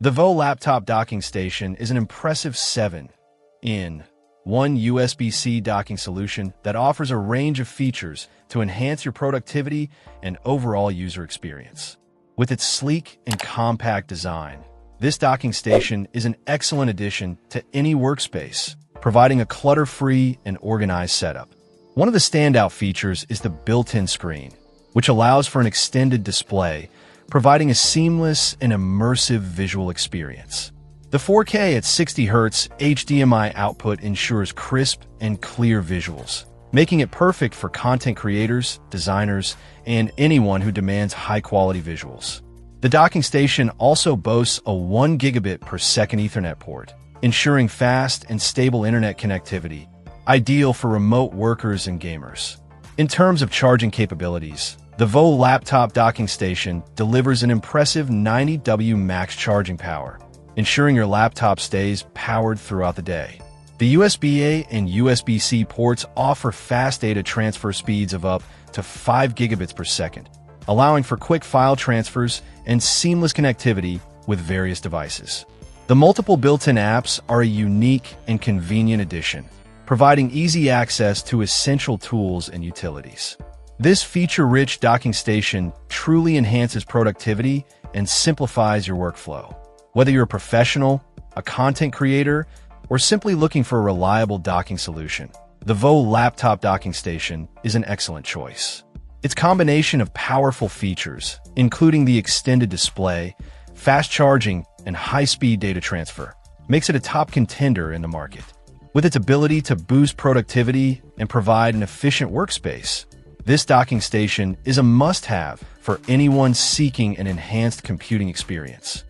The VO Laptop Docking Station is an impressive 7-in-1 USB-C docking solution that offers a range of features to enhance your productivity and overall user experience. With its sleek and compact design, this docking station is an excellent addition to any workspace, providing a clutter-free and organized setup. One of the standout features is the built-in screen, which allows for an extended display, providing a seamless and immersive visual experience. The 4K at 60 Hz HDMI output ensures crisp and clear visuals, making it perfect for content creators, designers, and anyone who demands high-quality visuals. The docking station also boasts a 1 gigabit per second Ethernet port, ensuring fast and stable internet connectivity, ideal for remote workers and gamers. In terms of charging capabilities, the VO Laptop Docking Station delivers an impressive 90W max charging power, ensuring your laptop stays powered throughout the day. The USB-A and USB-C ports offer fast data transfer speeds of up to 5 gigabits per second, allowing for quick file transfers and seamless connectivity with various devices. The multiple built-in apps are a unique and convenient addition, providing easy access to essential tools and utilities. This feature-rich docking station truly enhances productivity and simplifies your workflow. Whether you're a professional, a content creator, or simply looking for a reliable docking solution, the VO Laptop Docking Station is an excellent choice. Its combination of powerful features, including the extended display, fast charging, and high-speed data transfer, makes it a top contender in the market. With its ability to boost productivity and provide an efficient workspace, this docking station is a must-have for anyone seeking an enhanced computing experience.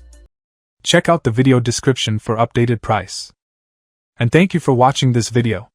Check out the video description for updated price. And thank you for watching this video.